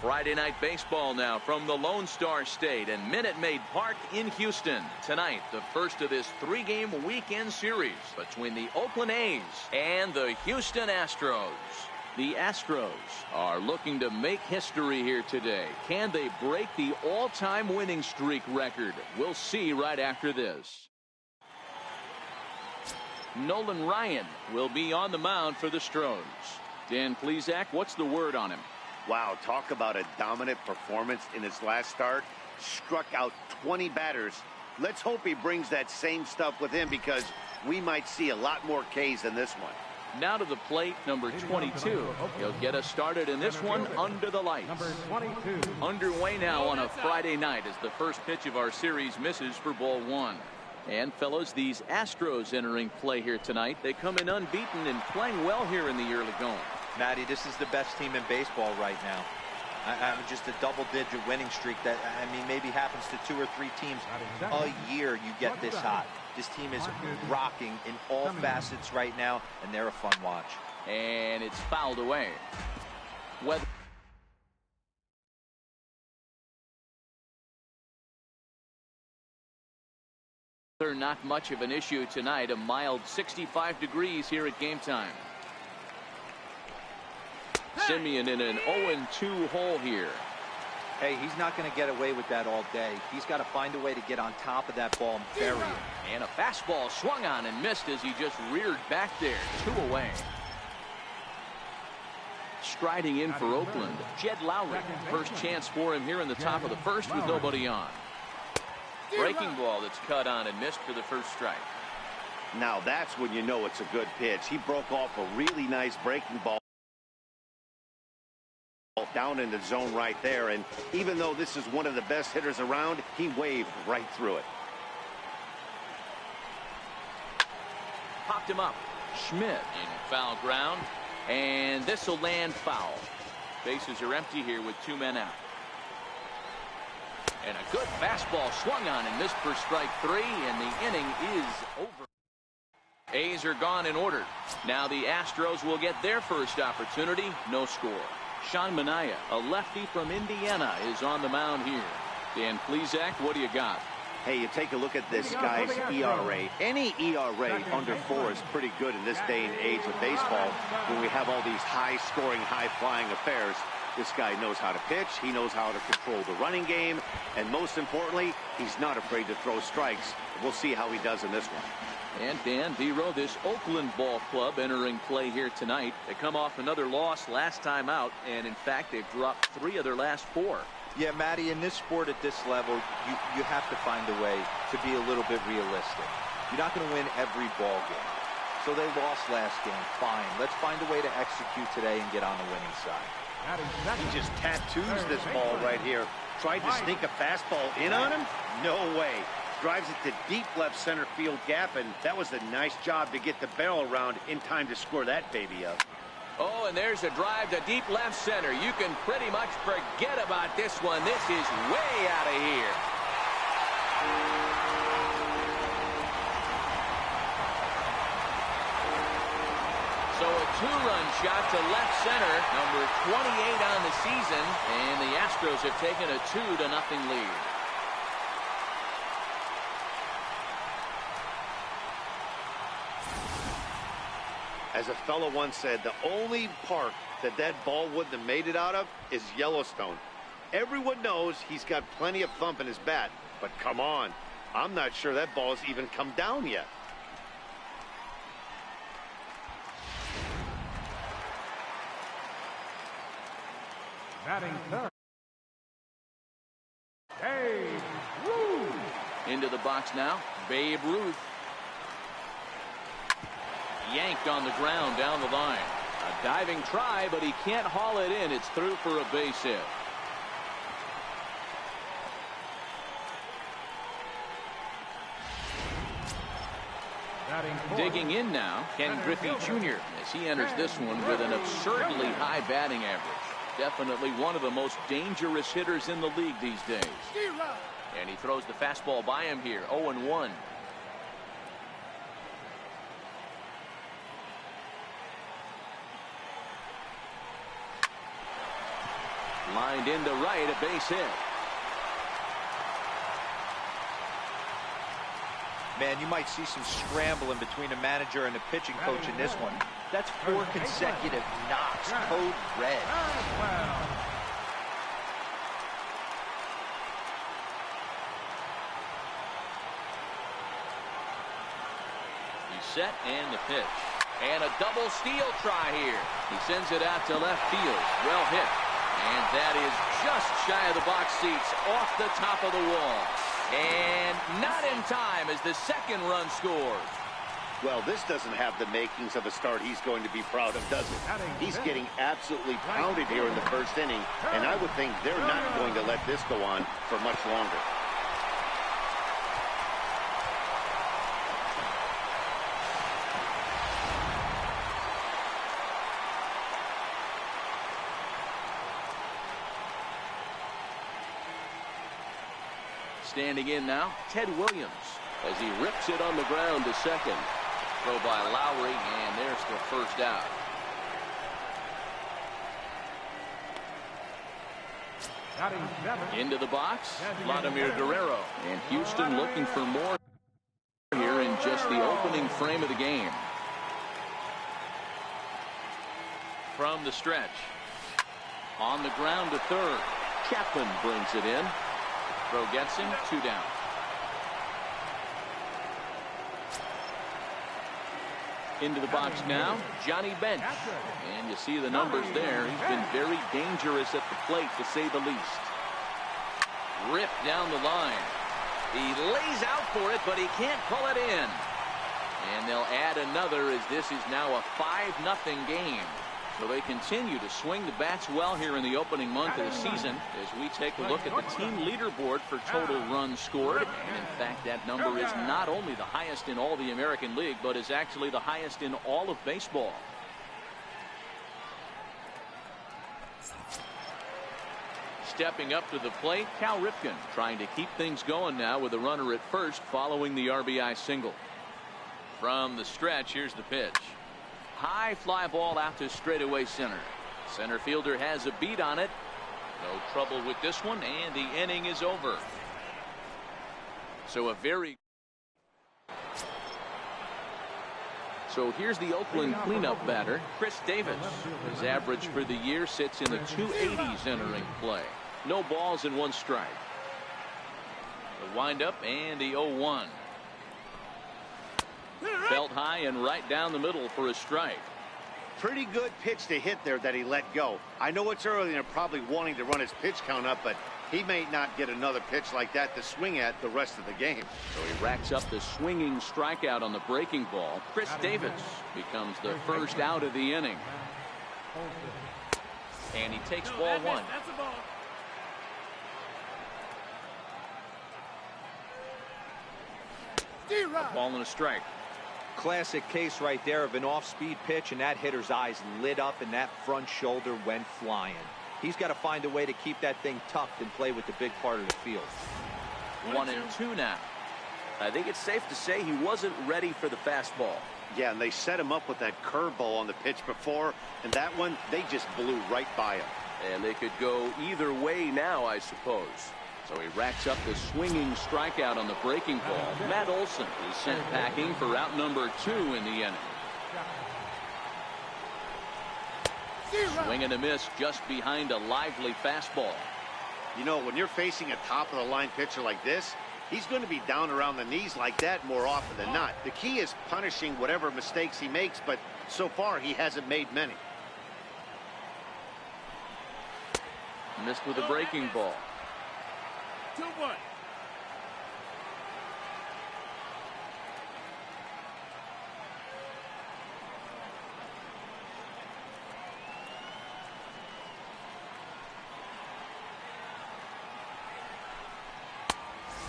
Friday night baseball now from the Lone Star State and Minute Maid Park in Houston. Tonight, the first of this three-game weekend series between the Oakland A's and the Houston Astros. The Astros are looking to make history here today. Can they break the all-time winning streak record? We'll see right after this. Nolan Ryan will be on the mound for the Stros. Dan Plesac, what's the word on him? Wow, talk about a dominant performance in his last start. Struck out 20 batters. Let's hope he brings that same stuff with him because we might see a lot more Ks than this one. Now to the plate, number 22. He'll get us started in this one under the lights. Number 22. Underway now on a Friday night as the first pitch of our series misses for ball one. And fellows, these Astros entering play here tonight. They come in unbeaten and playing well here in the early going. Matty, this is the best team in baseball right now. I'm just a double-digit winning streak that, I mean, maybe happens to 2 or 3 teams a year you get this hot. This team is rocking in all facets right now, and they're a fun watch. And it's fouled away. Not much of an issue tonight. A mild 65 degrees here at game time. Simeon in an 0-2 hole here. Hey, he's not going to get away with that all day. He's got to find a way to get on top of that ball and bury it. And a fastball swung on and missed as he just reared back there. 2 away. Striding in for Oakland, Jed Lowry. First chance for him here in the top of the first with nobody on. Breaking ball that's cut on and missed for the first strike. Now that's when you know it's a good pitch. He broke off a really nice breaking ball down in the zone right there, and even though this is one of the best hitters around, he waved right through it. Popped him up. Schmidt in foul ground, and this will land foul. Bases are empty here with 2 men out. And a good fastball swung on and missed for strike 3, and the inning is over. A's are gone in order. Now the Astros will get their first opportunity. No score. Sean Manaea, a lefty from Indiana, is on the mound here. Dan Plesac, what do you got? Hey, you take a look at this guy's ERA. Any ERA under 4 is pretty good in this day and age of baseball when we have all these high-scoring, high-flying affairs. This guy knows how to pitch. He knows how to control the running game. And most importantly, he's not afraid to throw strikes. We'll see how he does in this one. And Dan Vero, this Oakland ball club entering play here tonight. They come off another loss last time out. And in fact, they've dropped 3 of their last 4. Yeah, Matty, in this sport at this level, you have to find a way to be a little bit realistic. You're not going to win every ball game. So they lost last game. Fine. Let's find a way to execute today and get on the winning side. He just tattoos this ball right here. Tried to sneak a fastball in on him? No way. Drives it to deep left center field gap, and that was a nice job to get the barrel around in time to score that baby up. Oh, and there's a drive to deep left center. You can pretty much forget about this one. This is way out of here. So a 2-run shot to left center, number 28 on the season, and the Astros have taken a 2-0 lead. As a fellow once said, the only park that ball wouldn't have made it out of is Yellowstone. Everyone knows he's got plenty of thump in his bat, but come on, I'm not sure that ball's even come down yet. Batting third, Babe Ruth. Into the box now, Babe Ruth. Yanked on the ground down the line. A diving try, but he can't haul it in. It's through for a base hit. Digging in now, Ken Griffey Jr. as he enters this one with an absurdly high batting average. Definitely one of the most dangerous hitters in the league these days. And he throws the fastball by him here. 0-1. Lined into right, a base hit. Man, you might see some scrambling between a manager and a pitching coach in this one. That's 4 consecutive knocks. Code red. He's set and the pitch. And a double steal try here. He sends it out to left field. Well hit. And that is just shy of the box seats, off the top of the wall. And not in time as the second run scores. Well, this doesn't have the makings of a start he's going to be proud of, does it? He's getting absolutely pounded here in the first inning, and I would think they're not going to let this go on for much longer. Standing in now, Ted Williams, as he rips it on the ground to second. Throw by Lowry, and there's the first out. Into the box, Vladimir Guerrero. And Houston looking for more here in just the opening frame of the game. From the stretch. On the ground to third. Chapman brings it in. Throw gets him, 2 down. Into the box now, Johnny Bench. And you see the numbers there. He's been very dangerous at the plate, to say the least. Ripped down the line. He lays out for it, but he can't pull it in. And they'll add another as this is now a 5-0 game. So they continue to swing the bats well here in the opening month of the season as we take a look at the team leaderboard for total runs scored. And in fact, that number is not only the highest in all the American League, but is actually the highest in all of baseball. Stepping up to the plate, Cal Ripken trying to keep things going now with a runner at first following the RBI single. From the stretch, here's the pitch. High fly ball out to straightaway center. Center fielder has a beat on it. No trouble with this one, and the inning is over. So here's the Oakland cleanup batter, Chris Davis. His average for the year sits in the 280s entering play. No balls and 1 strike. The windup and the 0-1. Felt high and right down the middle for a strike. Pretty good pitch to hit there that he let go. I know it's early and they're probably wanting to run his pitch count up, but he may not get another pitch like that to swing at the rest of the game. So he racks up the swinging strikeout on the breaking ball. Chris Davis becomes the first out of the inning. And he takes ball 1. A ball and a strike. Classic case right there of an off-speed pitch, and that hitter's eyes lit up and that front shoulder went flying. He's got to find a way to keep that thing tucked and play with the big part of the field. 1-2 now. I think it's safe to say he wasn't ready for the fastball. Yeah, and they set him up with that curveball on the pitch before, and that one, they just blew right by him. And they could go either way now, I suppose. So he racks up the swinging strikeout on the breaking ball. Matt Olson is sent packing for out number 2 in the inning. Swing and a miss just behind a lively fastball. You know, when you're facing a top-of-the-line pitcher like this, he's going to be down around the knees like that more often than not. The key is punishing whatever mistakes he makes, but so far he hasn't made many. Missed with a breaking ball. 2-1.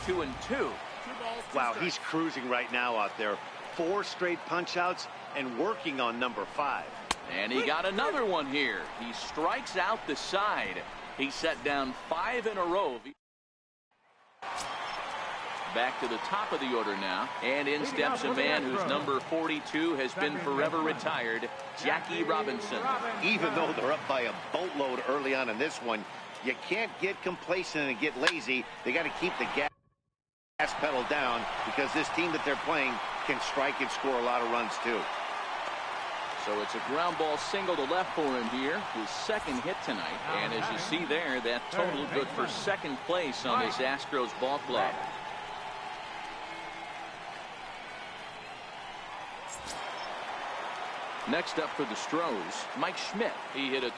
Two and two. Wow, he's cruising right now out there. 4 straight punch-outs and working on number 5. And he got another one here. He strikes out the side. He set down 5 in a row. Back to the top of the order now. And in steps a man whose number 42 has been forever retired, Jackie Robinson. Even though they're up by a boatload early on in this one, You can't get complacent and get lazy. They got to keep the gas pedal down because this team that they're playing can strike and score a lot of runs too. So it's a ground ball single to left for him here, his second hit tonight. And as you see there, that total good for second place on this Astros ball club. Next up for the Stros, Mike Schmidt. He hit a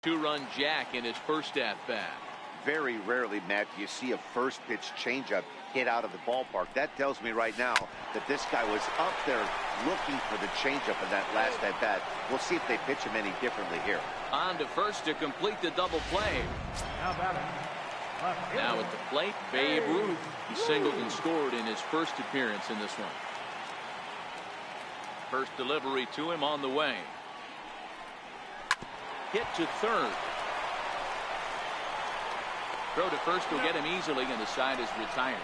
two-run jack in his first at-bat. Very rarely, Matt, do you see a first pitch changeup hit out of the ballpark. That tells me right now that this guy was up there looking for the changeup in that last at-bat. We'll see if they pitch him any differently here. On to first to complete the double play. Now at the plate, Babe Ruth. He singled and scored in his first appearance in this one. First delivery to him on the way. Hit to third. Throw to first will get him easily, and the side is retired.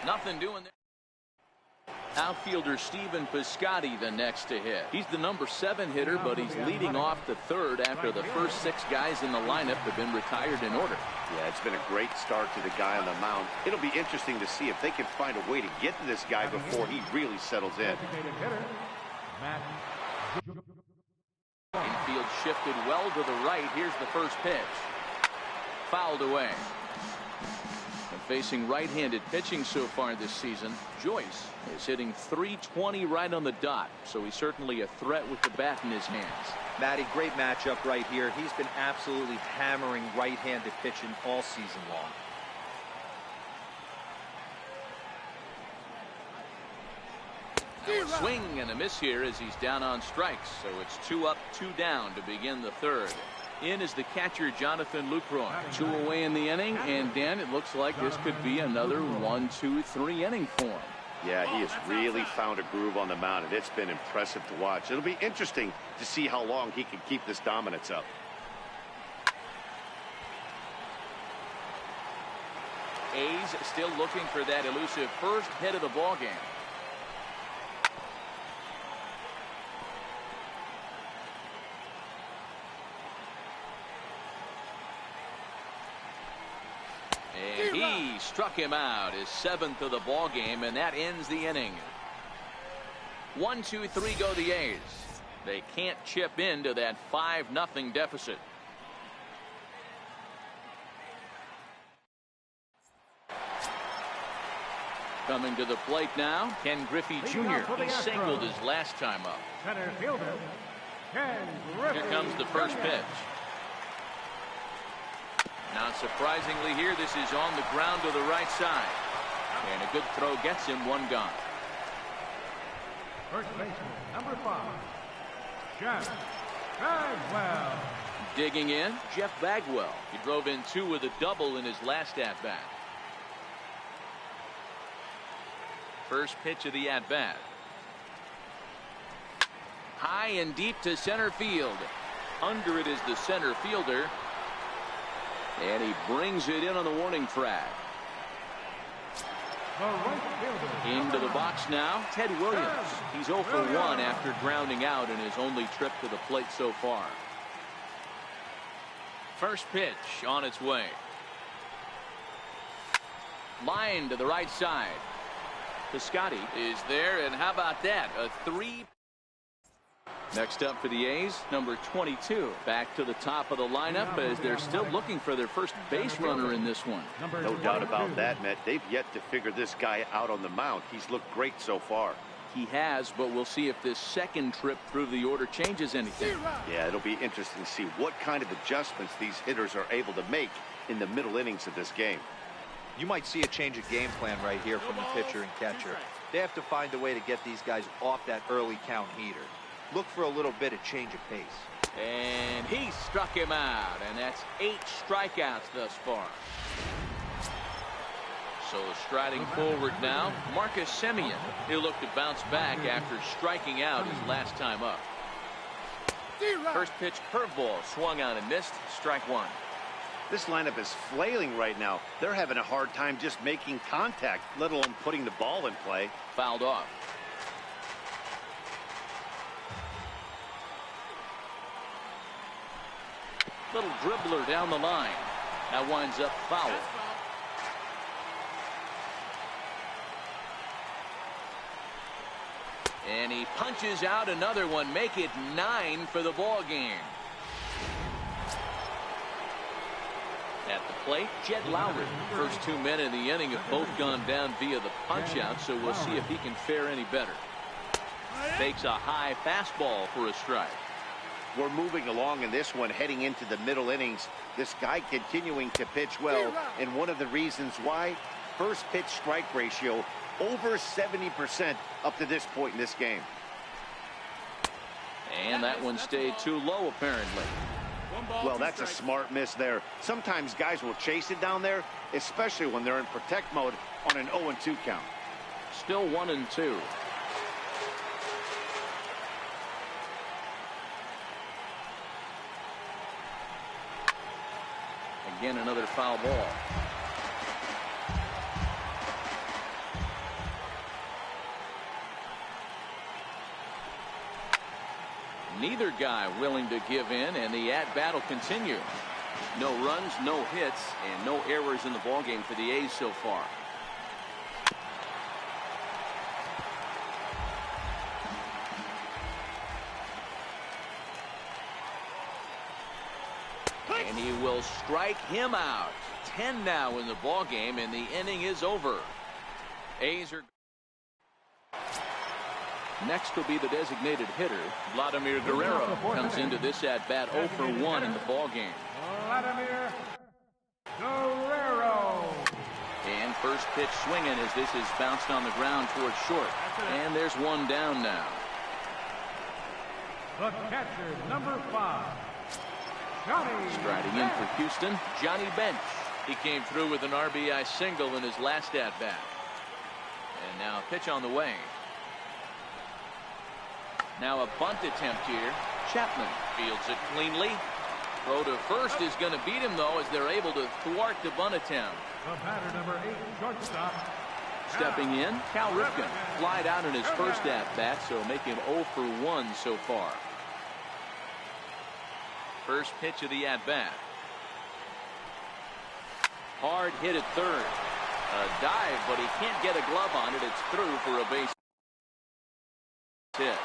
Nothing doing there. Outfielder Stephen Piscotty the next to hit. He's the number 7 hitter, but he's leading off the third after the first 6 guys in the lineup have been retired in order. Yeah, it's been a great start to the guy on the mound. It'll be interesting to see if they can find a way to get to this guy before he really settles in. Infield shifted well to the right. Here's the first pitch. Fouled away. And facing right-handed pitching so far this season, Joyce is hitting .320 right on the dot, so he's certainly a threat with the bat in his hands. Matty, great matchup right here. He's been absolutely hammering right-handed pitching all season long. Now a swing and a miss here as he's down on strikes, so it's 2 up, 2 down to begin the third. In is the catcher, Jonathan Lucroy. 2 away in the inning, and Dan, it looks like this could be another 1-2-3 inning for him. Yeah, he has really found a groove on the mound, and it's been impressive to watch. It'll be interesting to see how long he can keep this dominance up. A's still looking for that elusive first hit of the ball game. And he struck him out, his 7th of the ball game, and that ends the inning. 1-2-3 go the A's. They can't chip into that 5-0 deficit. Coming to the plate now, Ken Griffey Jr. He singled his last time up. Here comes the first pitch. Not surprisingly here, this is on the ground to the right side. And a good throw gets him 1 gone. First baseman, number 5, Jeff Bagwell. Digging in, Jeff Bagwell. He drove in 2 with a double in his last at-bat. First pitch of the at-bat. High and deep to center field. Under it is the center fielder. And he brings it in on the warning track. Into the box now, Ted Williams. He's 0 for 1 after grounding out in his only trip to the plate so far. First pitch on its way. Line to the right side. Piscotty is there, and how about that? A 3. Next up for the A's, number 22. Back to the top of the lineup as they're still looking for their first base runner in this one. No doubt about that, Matt. They've yet to figure this guy out on the mound. He's looked great so far. He has, but we'll see if this second trip through the order changes anything. Yeah, it'll be interesting to see what kind of adjustments these hitters are able to make in the middle innings of this game. You might see a change of game plan right here from the pitcher and catcher. They have to find a way to get these guys off that early count heater. Look for a little bit of change of pace. And he struck him out, and that's 8 strikeouts thus far. So striding forward now, Marcus Semien. He'll look to bounce back after striking out his last time up. First pitch curveball swung on and missed. Strike 1. This lineup is flailing right now. They're having a hard time just making contact, let alone putting the ball in play. Fouled off. Little dribbler down the line. That winds up foul. And he punches out another one. Make it 9 for the ball game. At the plate, Jed Lowry. First 2 men in the inning have both gone down via the punch out, so we'll see if he can fare any better. Takes a high fastball for a strike. We're moving along in this one, heading into the middle innings. This guy continuing to pitch well, and one of the reasons why, first pitch strike ratio over 70% up to this point in this game. And that one stayed too low, apparently. Well, that's a smart miss there. Sometimes guys will chase it down there, especially when they're in protect mode on an 0-2 count. Still 1-2. Again, another foul ball. Neither guy willing to give in, and the at-bat will continue. No runs, no hits, and no errors in the ballgame for the A's so far. And he will strike him out. 10 now in the ballgame, and the inning is over. A's are... Next will be the designated hitter. Vladimir Guerrero comes into this at-bat 0 for 1 in the ballgame. Vladimir Guerrero. And first pitch swinging as this is bounced on the ground towards short. And there's one down now. The catcher, number 5. Johnny Striding in for Houston, Johnny Bench. He came through with an RBI single in his last at-bat. And now a pitch on the way. Now a bunt attempt here. Chapman fields it cleanly. Throw to first is going to beat him, though, as they're able to thwart the bunt attempt. The batter, number 8, shortstop. Stepping in, Cal Ripken. Flied out in his first at-bat, so make him 0 for 1 so far. First pitch of the at-bat. Hard hit at third. A dive, but he can't get a glove on it. It's through for a base hit.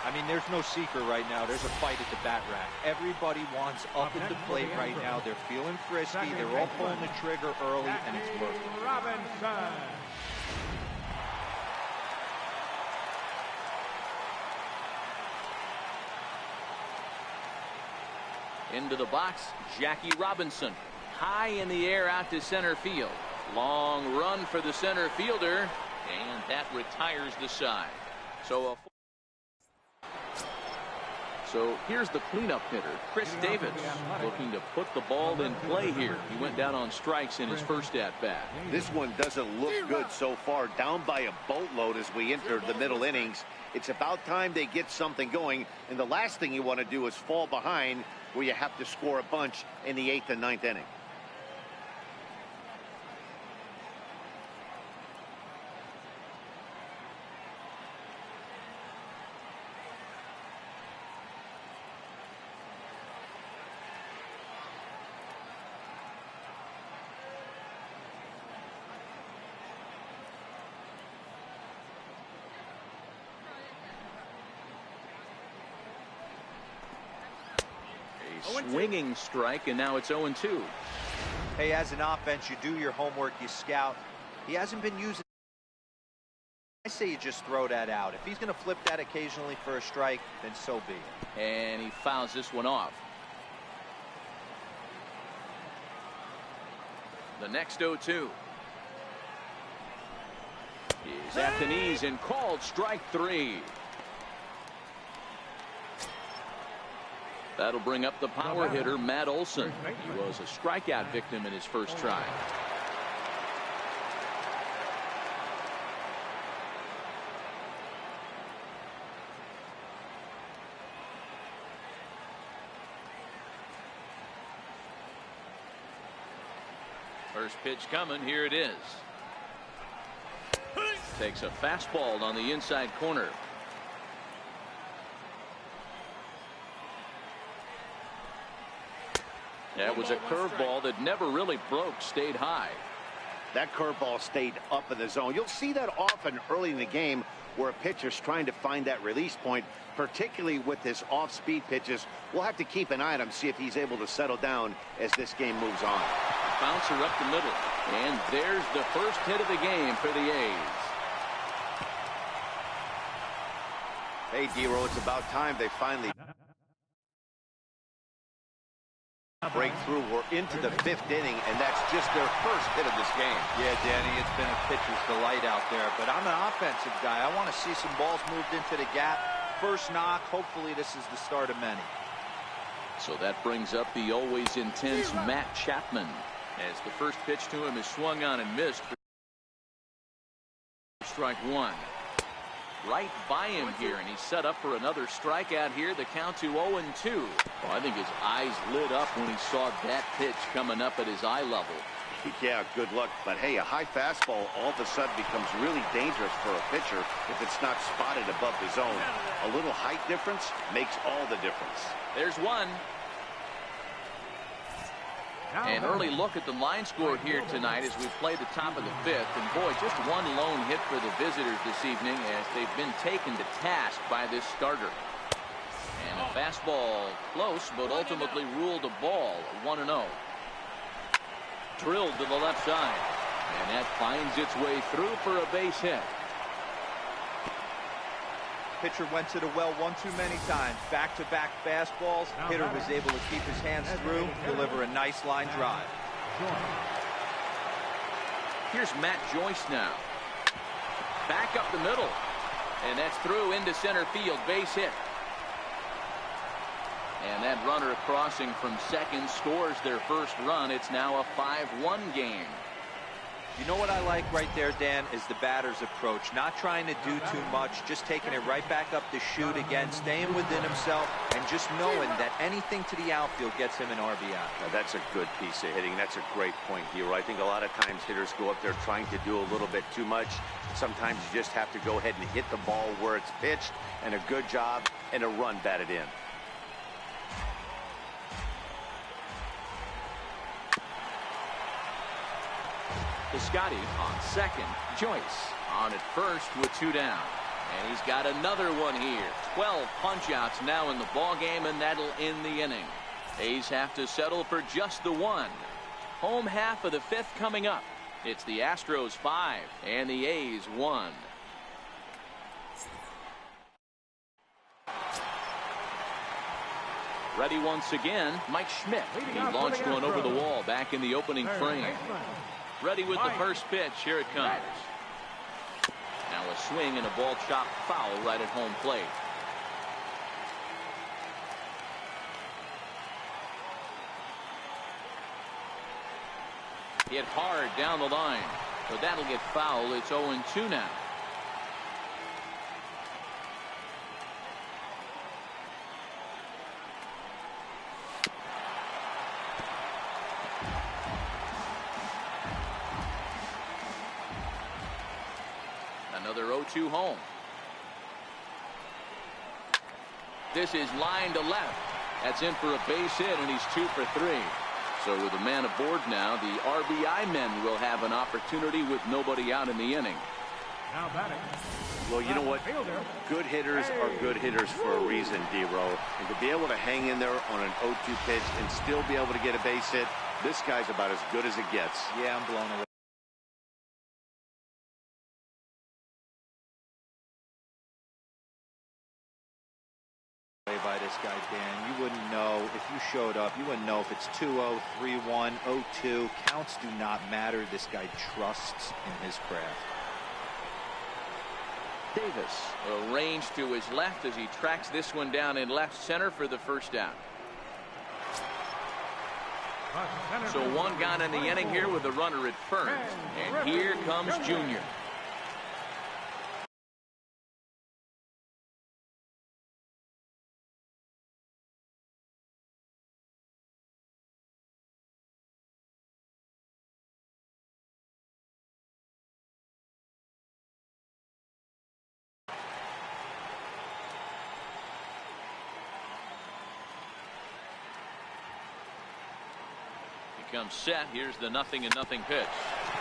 I mean, there's no secret right now. There's a fight at the bat rack. Everybody wants up at the plate right now. They're feeling frisky. They're all pulling the trigger early, and it's working. Robinson. Into the box, Jackie Robinson. High in the air out to center field. Long run for the center fielder, and that retires the side. So here's the cleanup hitter, Chris Davis, looking to put the ball in play here. He went down on strikes in his first at-bat. This one doesn't look good so far, down by a boatload as we enter the middle innings. It's about time they get something going, and the last thing you want to do is fall behind where you have to score a bunch in the 8th and 9th inning. Swinging strike, and now it's 0-2. Hey, as an offense, you do your homework, you scout. He hasn't been using. I say you just throw that out. If he's going to flip that occasionally for a strike, then so be it. And he fouls this one off. The next 0-2. He's at the knees and called strike 3. That'll bring up the power hitter, Matt Olson. He was a strikeout victim in his first try. First pitch coming. Here it is. Takes a fastball on the inside corner. That was a curveball that never really broke, stayed high. That curveball stayed up in the zone. You'll see that often early in the game where a pitcher's trying to find that release point, particularly with his off-speed pitches. We'll have to keep an eye on him, see if he's able to settle down as this game moves on. Bouncer up the middle. And there's the first hit of the game for the A's. Hey, D-Row, it's about time they finally break through. We're into the 5th inning, and that's just their first hit of this game. Yeah, Danny, it's been a pitcher's delight out there, but I'm an offensive guy. I want to see some balls moved into the gap. First knock, hopefully this is the start of many. So that brings up the always intense Matt Chapman, as the first pitch to him is swung on and missed for strike 1. Right by him here, and he's set up for another strikeout here. The count to 0-2. Well, I think his eyes lit up when he saw that pitch coming up at his eye level. Yeah, good luck. But hey, a high fastball all of a sudden becomes really dangerous for a pitcher if it's not spotted above the zone. A little height difference makes all the difference. There's one. An early look at the line score here tonight as we play the top of the 5th. And boy, just one lone hit for the visitors this evening as they've been taken to task by this starter. And a fastball close, but ultimately ruled a ball, 1-0. Drilled to the left side. And that finds its way through for a base hit. Pitcher went to the well one too many times. Back-to-back fastballs. Hitter was able to keep his hands through, deliver a nice line drive. Here's Matt Joyce now. Back up the middle. And that's through into center field. Base hit. And that runner crossing from second scores their first run. It's now a 5-1 game. You know what I like right there, Dan, is the batter's approach. Not trying to do too much, just taking it right back up the chute again, staying within himself, and just knowing that anything to the outfield gets him an RBI. Now, that's a good piece of hitting. That's a great point, Hero. I think a lot of times hitters go up there trying to do a little bit too much. Sometimes you just have to go ahead and hit the ball where it's pitched, and a good job, and a run batted in. Scotty on second. Joyce on at first with 2 down. And he's got another one here. 12 punch-outs now in the ball game, and that'll end the inning. A's have to settle for just the 1. Home half of the 5th coming up. It's the Astros 5 and the A's 1. Ready once again, Mike Schmidt. He launched one over the wall back in the opening frame. Ready with the first pitch. Here it comes. Now a swing and a ball chopped foul right at home plate. Hit hard down the line. So that'll get foul. It's 0-2 now. Another 0-2 home. This is line to left. That's in for a base hit, and he's 2 for 3. So with a man aboard now, the RBI men will have an opportunity with nobody out in the inning. Now batting. Well, you know what? Good hitters are good hitters for a reason, D-Row. And to be able to hang in there on an 0-2 pitch and still be able to get a base hit, this guy's about as good as it gets. Yeah, I'm blown away by this guy, Dan. You wouldn't know if you showed up. You wouldn't know if it's 2-0, 3-1, 0-2. Counts do not matter. This guy trusts in his craft. Davis arranged to his left as he tracks this one down in left center for the first out. So one gone in the inning here with a runner at first. And here comes Junior. comes set. Here's the 0-0 pitch.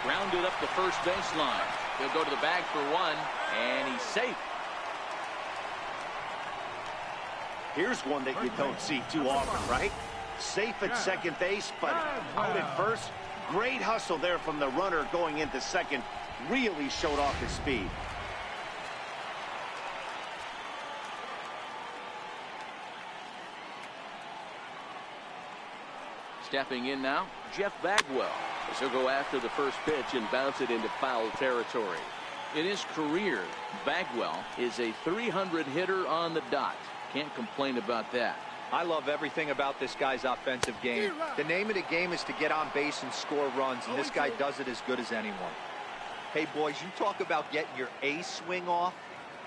Grounded up the first baseline. He'll go to the bag for one, and he's safe. Here's one that you don't see too often, right? Safe at second base, but out at first. Great hustle there from the runner going into second. Really showed off his speed. Stepping in now, Jeff Bagwell. As he'll go after the first pitch and bounce it into foul territory. In his career, Bagwell is a .300 hitter on the dot. Can't complain about that. I love everything about this guy's offensive game. The name of the game is to get on base and score runs, and this guy does it as good as anyone. Hey, boys, you talk about getting your A swing off.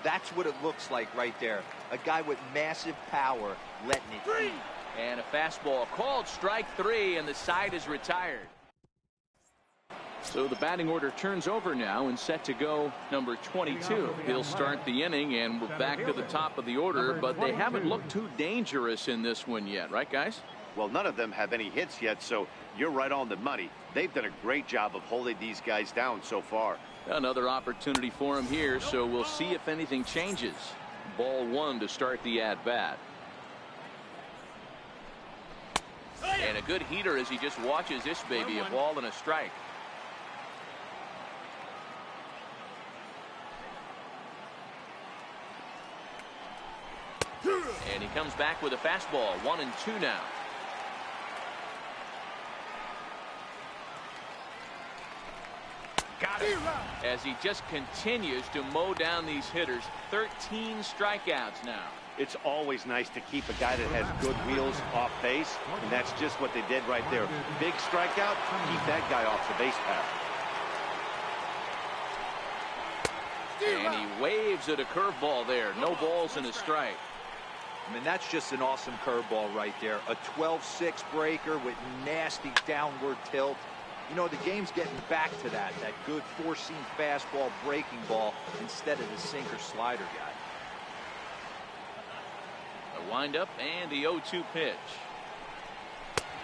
That's what it looks like right there. A guy with massive power letting it eat. And a fastball called strike 3, and the side is retired. So the batting order turns over now and set to go number 22. He'll start the inning, and we're back to the top of the order, but they haven't looked too dangerous in this one yet, right, guys? Well, none of them have any hits yet, so you're right on the money. They've done a great job of holding these guys down so far. Another opportunity for him here, so we'll see if anything changes. Ball 1 to start the at-bat. And a good heater as he just watches this baby, a ball and a strike. And he comes back with a fastball, 1-2 now. Got it. As he just continues to mow down these hitters, 13 strikeouts now. It's always nice to keep a guy that has good wheels off base, and that's just what they did right there. Big strikeout, keep that guy off the base path. And he waves at a curveball there. No balls and a strike. I mean, that's just an awesome curveball right there. A 12-6 breaker with nasty downward tilt. You know, the game's getting back to that good four-seam fastball breaking ball instead of the sinker slider guy. A windup and the 0-2 pitch.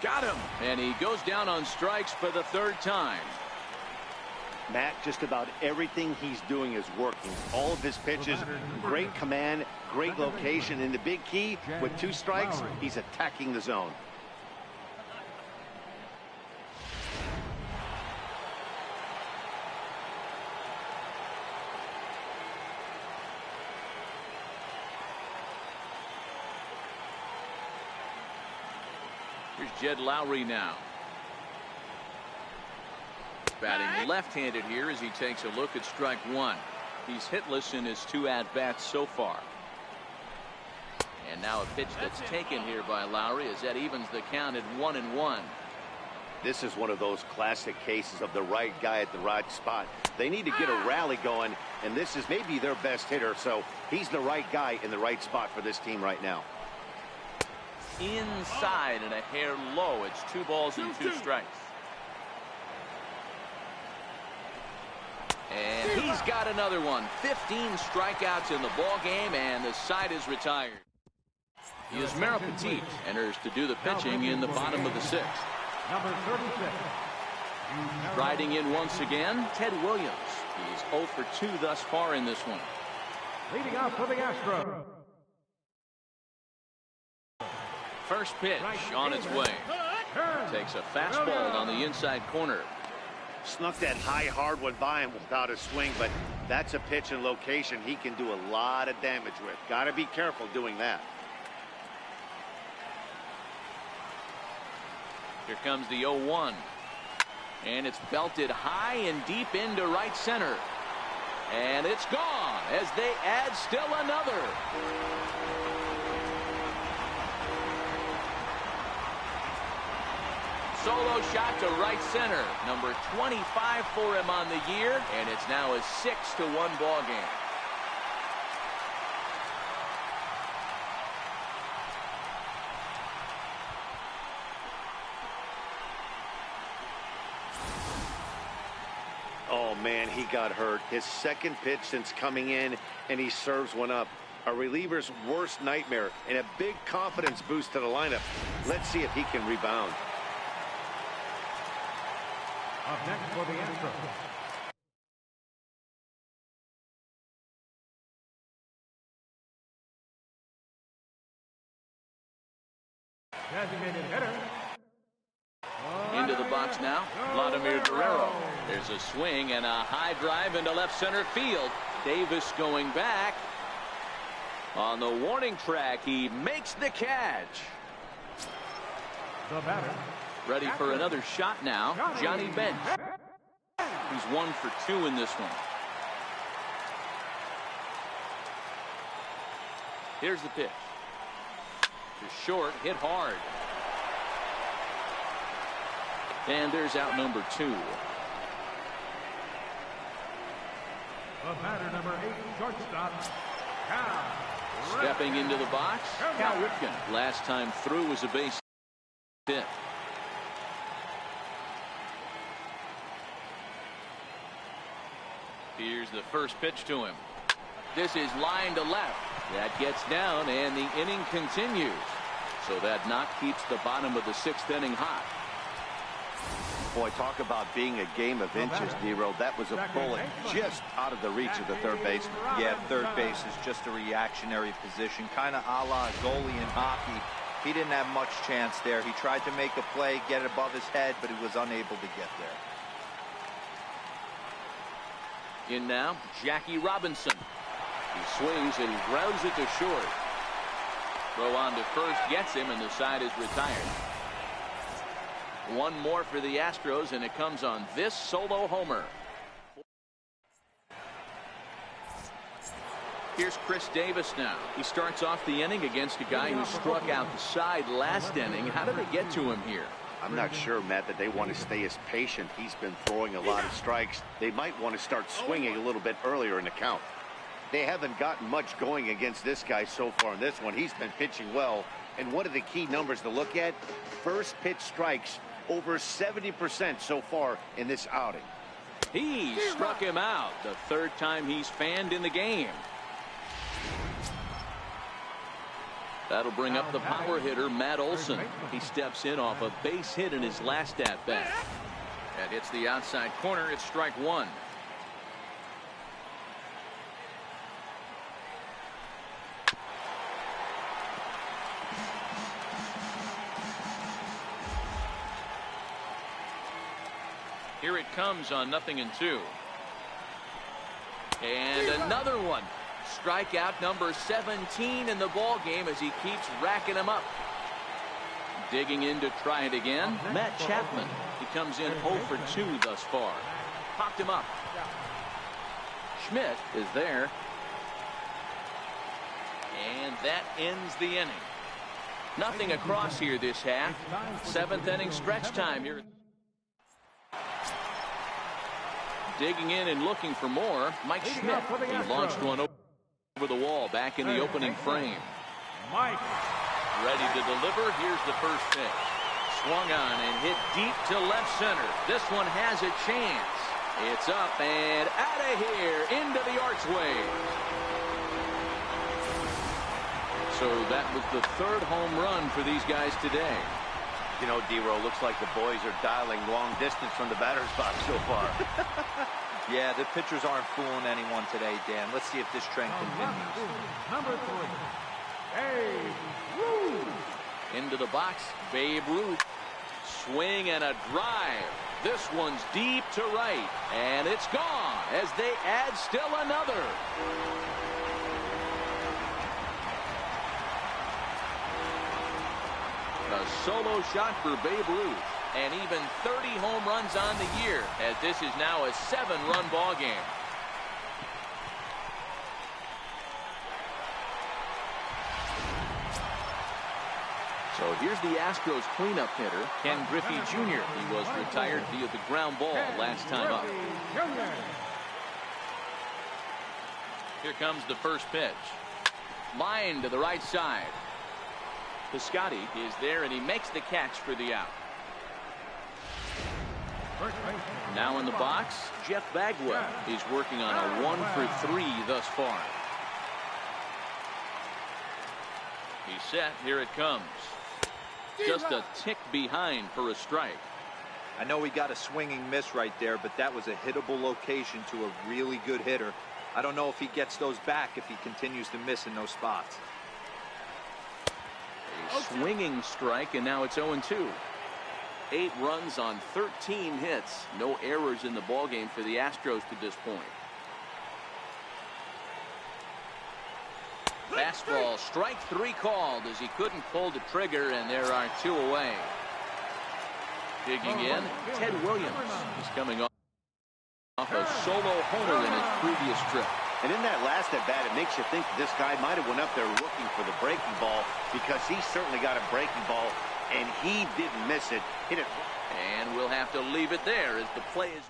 Got him. And he goes down on strikes for the third time. Matt, just about everything he's doing is working. All of his pitches, great command, great location, and the big key, with 2 strikes, he's attacking the zone. Here's Jed Lowry now. Batting left-handed here as he takes a look at strike 1. He's hitless in his 2 at-bats so far. And now a pitch that's taken here by Lowry as that evens the count at 1-1. This is one of those classic cases of the right guy at the right spot. They need to get a rally going, and this is maybe their best hitter, so he's the right guy in the right spot for this team right now. Inside and a hair low. It's 2 balls and 2 strikes. And he's got another one. 15 strikeouts in the ball game, and the side is retired. He is Petit, enters to do the pitching in the bottom of the 6th. Number 36. Riding in once again, Ted Williams. He's 0 for 2 thus far in this one. Leading off for the Astros. First pitch on its way. Takes a fastball on the inside corner. Snuck that high hard one by him without a swing, but that's a pitch and location he can do a lot of damage with. Got to be careful doing that. Here comes the 0-1. And it's belted high and deep into right center. And it's gone as they add still another. Solo shot to right center. Number 25 for him on the year, and it's now a 6-1 ball game. Oh, man, he got hurt. His second pitch since coming in, and he serves one up. A reliever's worst nightmare, and a big confidence boost to the lineup. Let's see if he can rebound. Up next for the Astros. Designated hitter. Into the box now, Vladimir Guerrero. There's a swing and a high drive into left center field. Davis going back. On the warning track, he makes the catch. The batter. Ready for another shot now, Johnny Bench. He's 1 for 2 in this one. Here's the pitch. To short, hit hard. And there's out number 2. The batter, number 8, shortstop, Cal. Stepping into the box, Cal Ripken. Last time through was a base hit. Here's the first pitch to him. This is line to left. That gets down, and the inning continues. So that knock keeps the bottom of the 6th inning hot. Boy, talk about being a game of inches, D-Roll. That was a bullet just out of the reach of the third baseman. Yeah, third base is just a reactionary position, kind of a la goalie in hockey. He didn't have much chance there. He tried to make a play, get it above his head, but he was unable to get there. In now, Jackie Robinson. He swings and grounds it to short. Throw on to first gets him, and the side is retired. One more for the Astros, and it comes on this solo homer. Here's Chris Davis now. He starts off the inning against a guy who struck out the side last inning. How did they get to him here? I'm not sure, Matt, that they want to stay as patient. He's been throwing a lot of strikes. They might want to start swinging a little bit earlier in the count. They haven't gotten much going against this guy so far in this one. He's been pitching well. And one of the key numbers to look at, first pitch strikes, over 70% so far in this outing. He struck him out. The 3rd time he's fanned in the game. That'll bring up the power hitter, Matt Olson. He steps in off a base hit in his last at-bat. That hits the outside corner. It's strike 1. Here it comes on 0-2. And another one. Strikeout number 17 in the ball game as he keeps racking them up. Digging in to try it again, Matt Chapman. He comes in 0 for 2 thus far. Popped him up. Schmidt is there. And that ends the inning. Nothing across here this half. 7th inning stretch time here. Digging in and looking for more, Mike Schmidt. He launched one over the wall back in the opening frame. Mike. Ready to deliver. Here's the first pitch. Swung on and hit deep to left center. This one has a chance. It's up and out of here into the archway. So that was the 3rd home run for these guys today. You know, D-Roll, looks like the boys are dialing long distance from the batter's box so far. Yeah, the pitchers aren't fooling anyone today, Dan. Let's see if this trend continues. Number 3, Babe Ruth. Into the box, Babe Ruth. Swing and a drive. This one's deep to right, and it's gone as they add still another. A solo shot for Babe Ruth, and even 30 home runs on the year, as this is now a 7-run ball game. So here's the Astros cleanup hitter, Ken Griffey Jr. He was retired via the ground ball last time up. Here comes the first pitch. Line to the right side. Piscotty is there, and he makes the catch for the out. Now in the box, Jeff Bagwell. He's working on a 1 for 3 thus far. He's set. Here it comes. Just a tick behind for a strike. I know he got a swinging miss right there, but that was a hittable location to a really good hitter. I don't know if he gets those back if he continues to miss in those spots. A swinging strike, and now it's 0-2. 8 runs on 13 hits. No errors in the ballgame for the Astros to this point. Fastball, strike 3 called as he couldn't pull the trigger, and there are 2 away. Digging in, Ted Williams. He's coming off a solo homer in his previous trip. And in that last at bat, it makes you think this guy might have went up there looking for the breaking ball, because he certainly got a breaking ball, and he didn't miss it. Hit it. And we'll have to leave it there as the play is.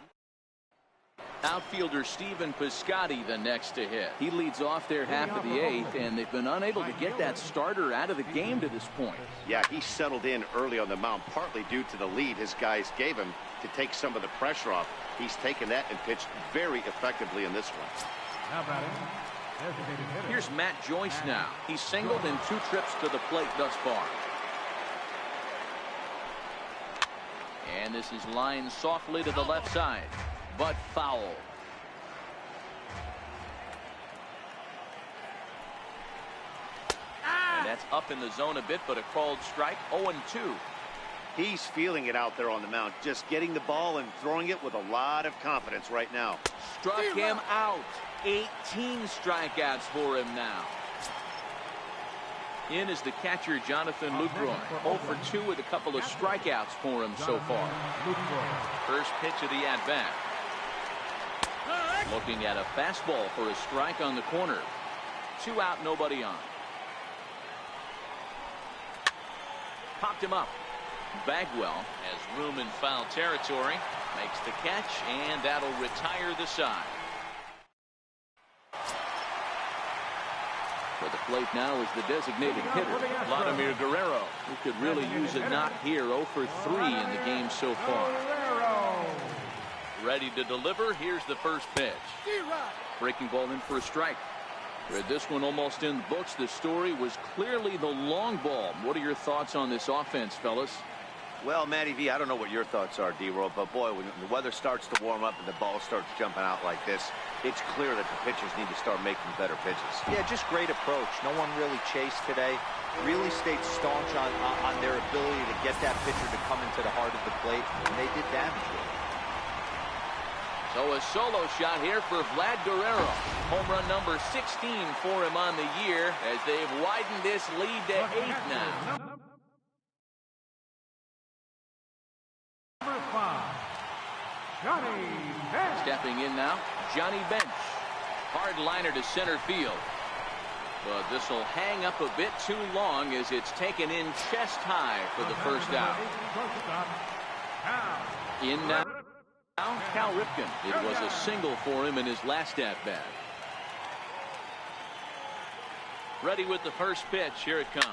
Outfielder Stephen Piscotty the next to hit. He leads off their half of the 8th, and they've been unable to get that starter out of the game to this point. Yeah, he settled in early on the mound, partly due to the lead his guys gave him to take some of the pressure off. He's taken that and pitched very effectively in this one. Here's Matt Joyce now. He's singled in 2 trips to the plate thus far. And this is lined softly to the left side, but foul. And that's up in the zone a bit, but a called strike. 0-2. He's feeling it out there on the mound, just getting the ball and throwing it with a lot of confidence right now. Struck him out. 18 strikeouts for him now. In is the catcher, Jonathan Lucroy. 0 for 2 with a couple of strikeouts for him so far. First pitch of the at-bat. Looking at a fastball for a strike on the corner. 2 out, nobody on. Popped him up. Bagwell has room in foul territory. Makes the catch, and that'll retire the side. For the plate now is the designated hitter, Vladimir Guerrero, who could really use a knock here. 0 for 3 in the game so far. Ready to deliver. Here's the first pitch. Breaking ball in for a strike. Read this one almost in the books. The story was clearly the long ball. What are your thoughts on this offense, fellas? Well, Matty V, I don't know what your thoughts are, D-Roll, but boy, when the weather starts to warm up and the ball starts jumping out like this, it's clear that the pitchers need to start making better pitches. Yeah, just great approach. No one really chased today. Really stayed staunch on their ability to get that pitcher to come into the heart of the plate, and they did damage with it. So a solo shot here for Vlad Guerrero. Home run number 16 for him on the year as they've widened this lead to 8 now. Number 5, Johnny Bench. Stepping in now, Johnny Bench. Hard liner to center field. But this will hang up a bit too long as it's taken in chest high for the first out. In now, Cal Ripken. It was a single for him in his last at-bat. Ready with the first pitch. Here it comes.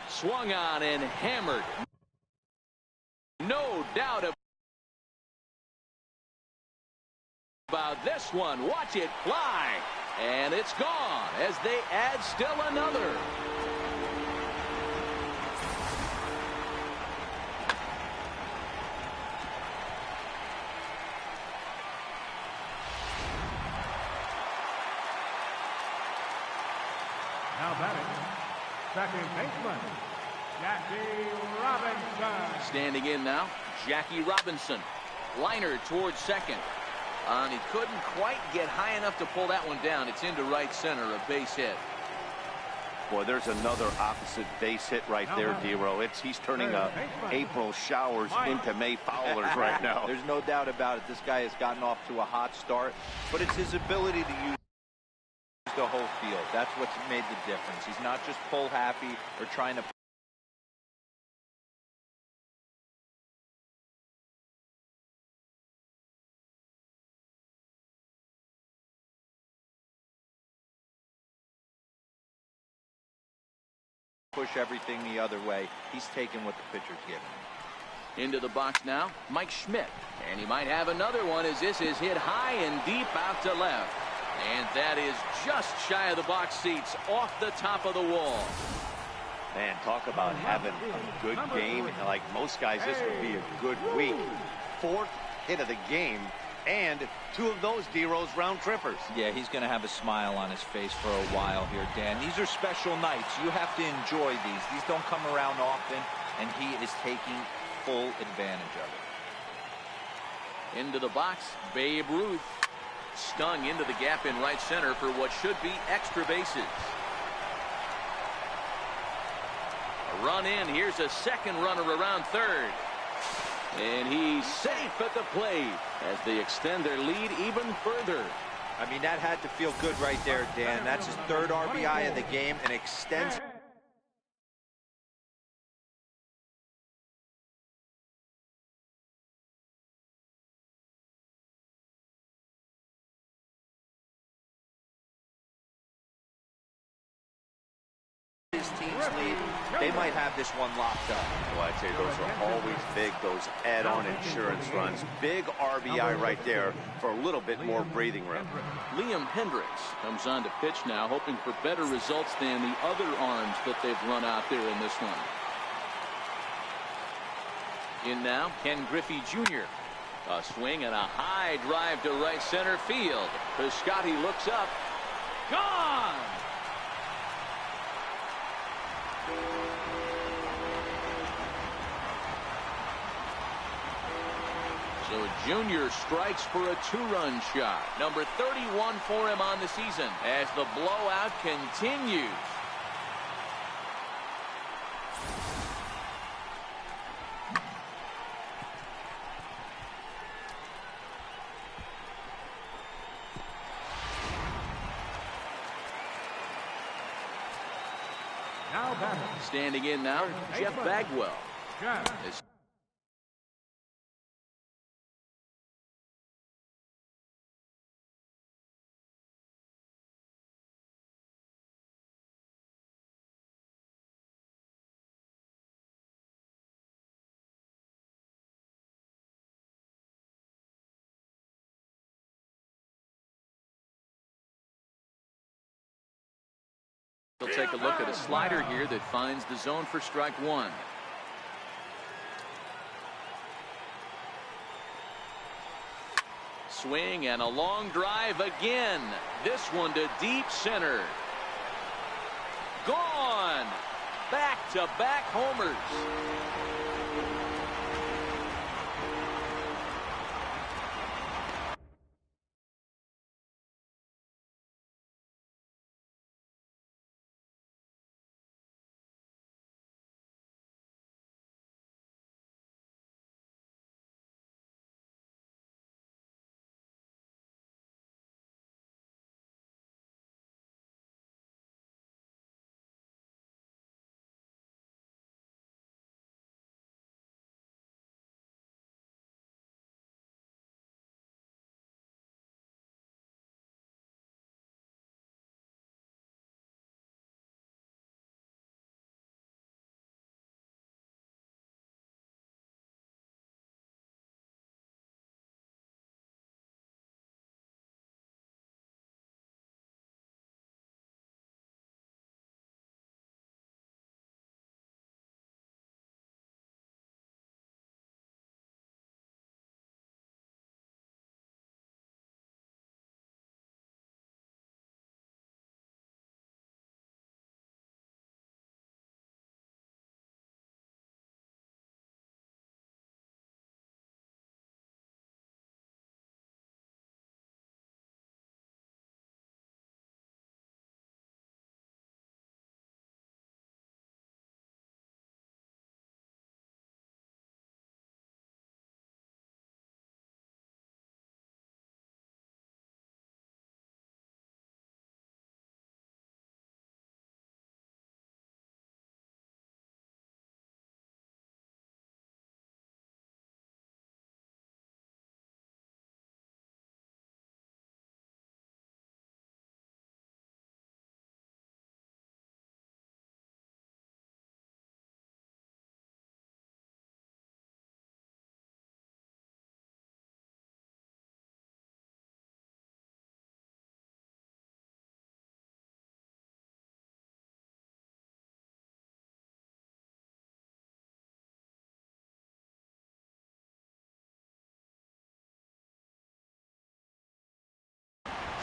Swung on and hammered. No doubt about this one. Watch it fly. And it's gone as they add still another. Now batting, second baseman, Jackie Robinson. Standing in now, Jackie Robinson. Liner towards second. And he couldn't quite get high enough to pull that one down. It's into right center, a base hit. Boy, there's another opposite base hit right there, D-Roll. He's turning April showers into May foulers right now. There's no doubt about it. This guy has gotten off to a hot start, but it's his ability to use the whole field. That's what's made the difference. He's not just pull happy or trying to push everything the other way. He's taking what the pitcher's giving him. Into the box now, Mike Schmidt. And he might have another one as this is hit high and deep out to left. And that is just shy of the box seats, off the top of the wall. Man, talk about having a good game. Like most guys, this would be a good week. 4th hit of the game, and 2 of those D-Rose round trippers. Yeah, he's going to have a smile on his face for a while here, Dan. These are special nights. You have to enjoy these. These don't come around often, and he is taking full advantage of it. Into the box, Babe Ruth. Stung into the gap in right center for what should be extra bases. A run in. Here's a second runner around third. And he's safe at the plate as they extend their lead even further. I mean, that had to feel good right there, Dan. That's his 3rd RBI of the game and extends. His team's lead. They might have this one locked up. Well, I'd say those are always big, those add-on insurance runs. Big RBI right there for a little bit more breathing room. Liam Hendricks comes on to pitch now, hoping for better results than the other arms that they've run out there in this one. In now, Ken Griffey Jr. A swing and a high drive to right center field. Piscotty looks up. Gone! So Junior strikes for a 2-run shot. Number 31 for him on the season as the blowout continues. Now batting. Standing in now, Jeff Bagwell. Jeff. As we'll take a look at a slider here that finds the zone for strike 1. Swing and a long drive again. This one to deep center. Gone. Back-to-back homers.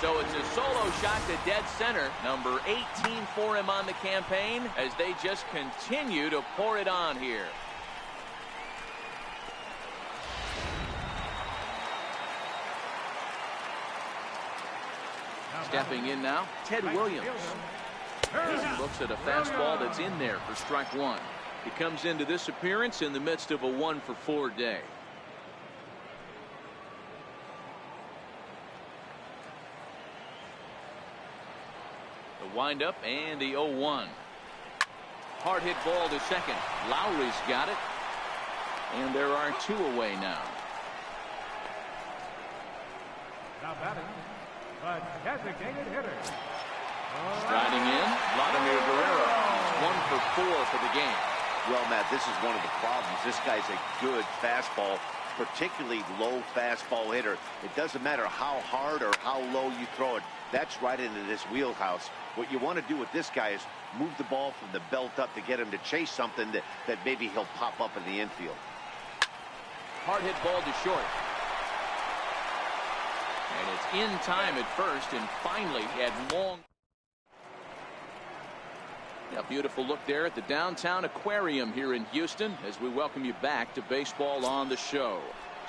So it's a solo shot to dead center. Number 18 for him on the campaign as they just continue to pour it on here. Stepping in now, Ted Williams. He looks at a fastball that's in there for strike one. He comes into this appearance in the midst of a 1-for-4 day. The windup and the 0-1. Hard hit ball to second. Lowry's got it. And there are two away now. Now batting, the designated hitter. Striding in, Vladimir Guerrero. He's 1-for-4 for the game. Well, Matt, this is one of the problems. This guy's a good fastball, particularly low fastball hitter. It doesn't matter how hard or how low you throw it. That's right into this wheelhouse. What you want to do with this guy is move the ball from the belt up to get him to chase something that maybe he'll pop up in the infield. Hard hit ball to short. And it's in time at first, and finally at long. A beautiful look there at the downtown aquarium here in Houston as we welcome you back to Baseball on the Show.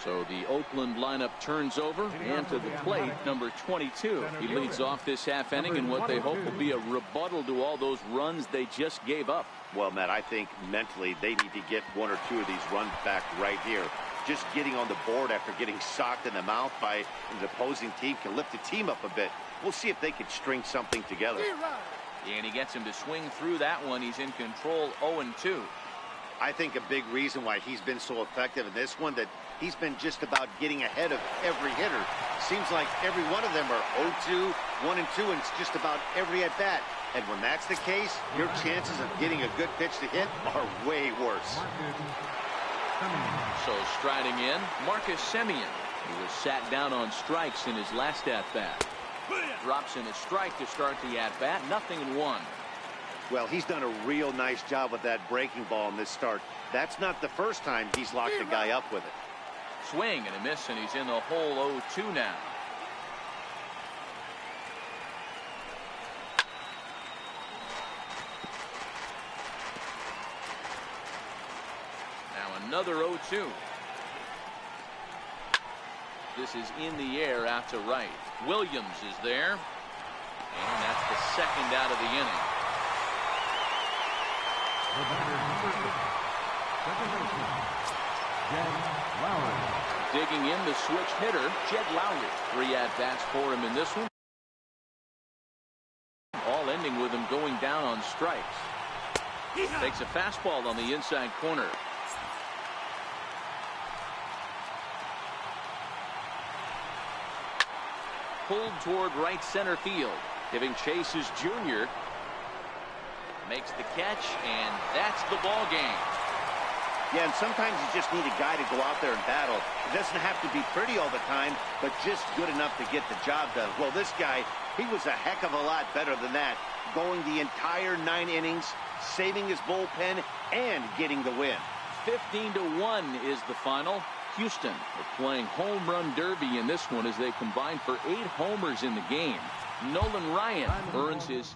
So the Oakland lineup turns over, and to the plate, number 22. He leads off this half inning in what they hope will be a rebuttal to all those runs they just gave up. Well, Matt, I think mentally they need to get one or two of these runs back right here. Just getting on the board after getting socked in the mouth by an opposing team can lift the team up a bit. We'll see if they can string something together. And he gets him to swing through that one. He's in control 0-2. I think a big reason why he's been so effective in this one that he's been just about getting ahead of every hitter. Seems like every one of them are 0-2, 1-2, and it's just about every at-bat. And when that's the case, your chances of getting a good pitch to hit are way worse. So striding in, Marcus Semien. He was sat down on strikes in his last at-bat. Drops in a strike to start the at-bat. 0-1. Well, he's done a real nice job with that breaking ball in this start. That's not the first time he's locked the guy up with it. Swing and a miss, and he's in the hole 0-2 now. Now another 0-2. This is in the air out to right. Williams is there. And that's the second out of the inning. Digging in the switch hitter, Jed Lowry. 3 at-bats for him in this one. All ending with him going down on strikes. Takes a fastball on the inside corner. Pulled toward right center field. Giving chase is Junior. Makes the catch, and that's the ball game. Yeah, and sometimes you just need a guy to go out there and battle. It doesn't have to be pretty all the time, but just good enough to get the job done. Well, this guy, he was a heck of a lot better than that. Going the entire 9 innings, saving his bullpen, and getting the win. 15-1 is the final. Houston are playing home run derby in this one as they combine for 8 homers in the game. Nolan Ryan earns his